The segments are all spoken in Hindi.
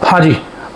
हाँ जी,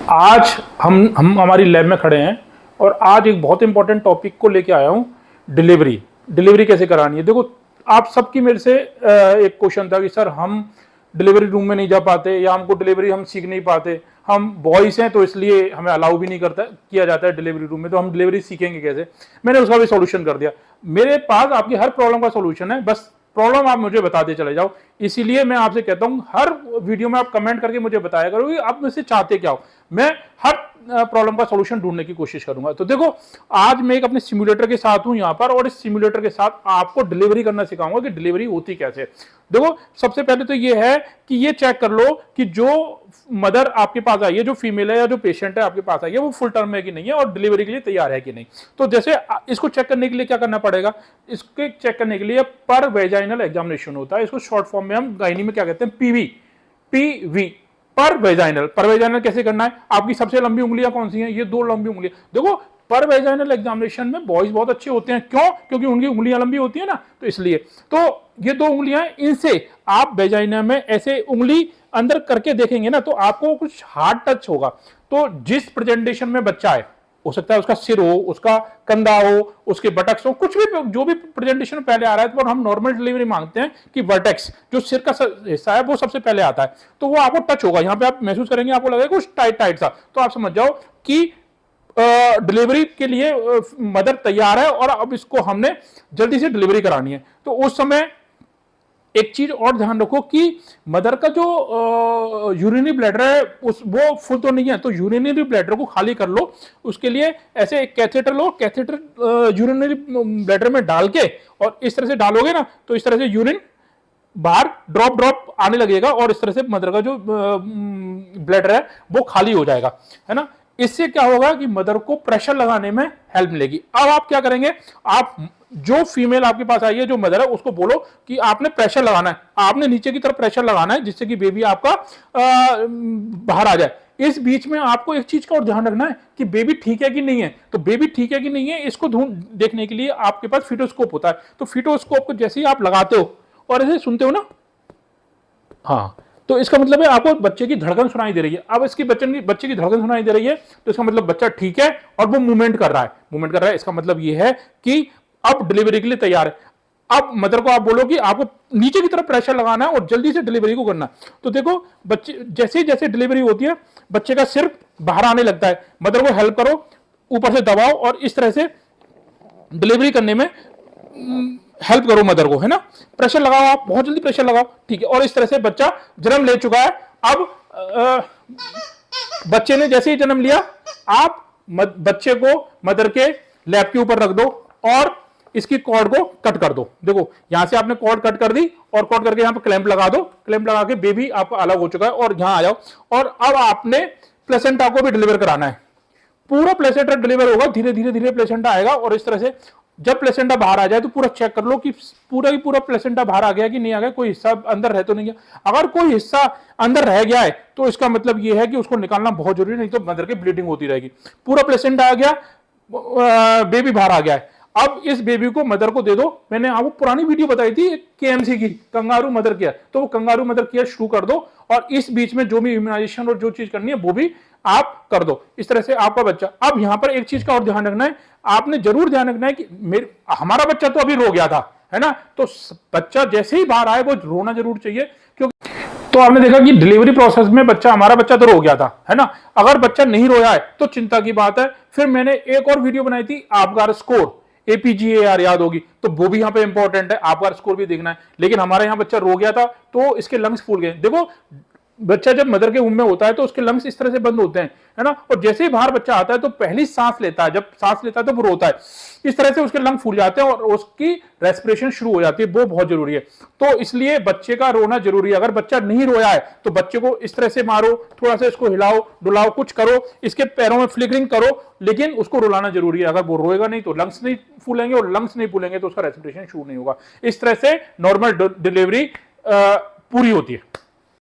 आज हम हमारी लैब में खड़े हैं और आज एक बहुत इंपॉर्टेंट टॉपिक को लेके आया हूँ। डिलीवरी कैसे करानी है। देखो, आप सबकी मेरे से एक क्वेश्चन था कि सर हम डिलीवरी रूम में नहीं जा पाते या हमको डिलीवरी हम सीख नहीं पाते, हम बॉयज हैं तो इसलिए हमें अलाउ भी नहीं करता किया जाता है डिलीवरी रूम में, तो हम डिलीवरी सीखेंगे कैसे। मैंने उसका भी सॉल्यूशन कर दिया। मेरे पास आपकी हर प्रॉब्लम का सॉल्यूशन है, बस प्रॉब्लम आप मुझे बताते चले जाओ। इसीलिए मैं आपसे कहता हूं हर वीडियो में आप कमेंट करके मुझे बताया करो कि आप मुझसे चाहते क्या हो। मैं हर प्रॉब्लम का सॉल्यूशन ढूंढने की कोशिश करूंगा। तो देखो, आज मैं एक अपने सिमुलेटर के साथ हूं यहां पर और इस सिमुलेटर के साथ आपको डिलीवरी करना सिखाऊंगा कि डिलीवरी होती कैसे। देखो, सबसे पहले तो ये है कि ये चेक कर लो कि जो मदर आपके पास आई है, जो फीमेल है या जो पेशेंट है आपके पास आई है, वो फुल टर्म है कि नहीं है और डिलीवरी के लिए तैयार है कि नहीं। तो जैसे इसको चेक करने के लिए क्या करना पड़ेगा, इसके चेक करने के लिए पर वेजाइनल एग्जामिनेशन होता है। इसको शॉर्ट फॉर्म में हम गायनी में क्या कहते हैं, पीवी पर वेजाइनल कैसे करना है। आपकी सबसे लंबी उंगलियां कौन सी हैं, ये दो लंबी उंगलियां। देखो, पर वेजाइनल एग्जामिनेशन में बॉयज बहुत अच्छे होते हैं। क्यों? क्योंकि उनकी उंगलियां लंबी होती है ना, तो इसलिए। तो ये दो उंगलियां, इनसे आप वेजाइना में ऐसे उंगली अंदर करके देखेंगे ना, तो आपको कुछ हार्ड टच होगा। तो जिस प्रेजेंटेशन में बच्चा है, हो सकता है उसका सिर हो, उसका कंधा हो, उसके बटक्स हो, कुछ भी जो भी प्रेजेंटेशन पहले आ रहा है, तो हम नॉर्मल डिलीवरी मांगते हैं कि वर्टेक्स जो सिर का हिस्सा है वो सबसे पहले आता है। तो वो आपको टच होगा, यहाँ पे आप महसूस करेंगे, आपको लगेगा कुछ टाइट टाइट सा। तो आप समझ जाओ कि डिलीवरी के लिए मदर तैयार है और अब इसको हमने जल्दी से डिलीवरी करानी है। तो उस समय एक चीज और ध्यान रखो कि मदर का जो यूरिनरी ब्लैडर है वो फुल तो नहीं है, तो यूरिनरी ब्लैडर को खाली कर लो। उसके लिए ऐसे एक कैथेटर लो, कैथेटर यूरिनरी ब्लैडर में डाल के और इस तरह से डालोगे ना, तो इस तरह से यूरिन बाहर ड्रॉप आने लगेगा और इस तरह से मदर का जो ब्लैडर है वो खाली हो जाएगा, है ना। इससे क्या होगा कि मदर को प्रेशर लगाने में हेल्प मिलेगी। अब आप क्या करेंगे, आप जो फीमेल आपके पास आई है, जो मदर है, उसको बोलो कि आपने प्रेशर लगाना है, आपने नीचे की तरफ प्रेशर लगाना है जिससे कि बेबी आपका बाहर आ जाए। इस बीच में आपको एक चीज का और ध्यान रखना है कि बेबी ठीक है कि नहीं है। तो बेबी ठीक है कि नहीं है, इसको देखने के लिए आपके पास फीटोस्कोप होता है। तो फीटोस्कोप को जैसे ही आप लगाते हो और ऐसे सुनते हो ना, हाँ, तो इसका मतलब है आपको बच्चे की धड़कन सुनाई दे रही है। अब इसकी बच्चे की धड़कन सुनाई दे रही है, तो इसका मतलब बच्चा ठीक है और वो मूवमेंट कर रहा है। इसका मतलब ये है कि अब डिलीवरी के लिए तैयार है। अब मदर को आप बोलो कि आपको नीचे की तरफ प्रेशर लगाना है और जल्दी से डिलीवरी को करना। तो देखो, बच्चे जैसे जैसे डिलीवरी होती है, बच्चे का सिर बाहर आने लगता है। मदर को हेल्प करो, ऊपर से दबाओ और इस तरह से डिलीवरी करने में हेल्प करो मदर को, है ना। प्रेशर लगाओ, आप बहुत जल्दी प्रेशर लगाओ, ठीक है। और इस तरह से बच्चा जन्म ले चुका है। अब बच्चे ने जैसे ही जन्म लिया, आप बच्चे को मदर के लैब के ऊपर रख दो और इसकी कॉर्ड को कट कर दो। देखो, यहां से आपने कॉर्ड कट कर दी और कॉर्ड करके यहां पर क्लैंप लगा दो। क्लैंप लगा के बेबी आपका अलग हो चुका है और यहां आ जाओ। और अब आपने प्लेसेंटा को भी डिलीवर कराना है। पूरा प्लेसेंटा डिलीवर होगा, धीरे धीरे धीरे प्लेसेंटा आएगा और इस तरह से जब प्लेसेंटा बाहर आ जाए तो पूरा चेक कर लो कि पूरा ही पूरा प्लेसेंटा बाहर आ गया कि नहीं आ गया, कोई हिस्सा अंदर रह तो नहीं गया। अगर कोई हिस्सा अंदर रह गया है तो इसका मतलब यह है कि उसको निकालना बहुत जरूरी, नहीं तो मदर की ब्लीडिंग होती रहेगी। पूरा प्लेसेंटा आ गया, बेबी बाहर आ गया है। अब इस बेबी को मदर को दे दो। मैंने आपको पुरानी वीडियो बताई थी केएमसी की, कंगारू मदर केयर, तो वो कंगारू मदर केयर शुरू कर दो और इस बीच में जो भी इम्यूनाइजेशन और जो चीज करनी है वो भी आप कर दो। इस तरह से आपका बच्चा। अब यहां पर एक चीज का और ध्यान रखना है, आपने जरूर ध्यान रखना है कि हमारा बच्चा तो अभी रो गया था, है ना। तो बच्चा जैसे ही बाहर आए वो रोना जरूर चाहिए, क्योंकि तो आपने देखा कि डिलीवरी प्रोसेस में हमारा बच्चा तो रो गया था, है ना। अगर बच्चा नहीं रोया है तो चिंता की बात है। फिर मैंने एक और वीडियो बनाई थी, आपका स्कोर APGAR याद होगी, तो वो भी यहाँ पे इंपॉर्टेंट है, आपका स्कोर भी देखना है। लेकिन हमारे यहाँ बच्चा रो गया था तो इसके लंग्स फूल गए। देखो, बच्चा जब मदर के वूम में होता है तो उसके लंग्स इस तरह से बंद होते हैं, है ना। और जैसे ही बाहर बच्चा आता है तो पहली सांस लेता है, जब सांस लेता है तो वो रोता है। इस तरह से उसके लंग फूल जाते हैं और उसकी रेस्पिरेशन शुरू हो जाती है। वो बहुत जरूरी है। तो इसलिए बच्चे का रोना जरूरी है। अगर बच्चा नहीं रोया है तो बच्चे को इस तरह से मारो, थोड़ा सा इसको हिलाओ डुलाओ, कुछ करो, इसके पैरों में फ्लिकरिंग करो, लेकिन उसको रुलाना जरूरी है। अगर वो रोएगा नहीं तो लंग्स नहीं फूलेंगे और लंग्स नहीं फूलेंगे तो उसका रेस्पिरेशन शुरू नहीं होगा। इस तरह से नॉर्मल डिलीवरी पूरी होती है।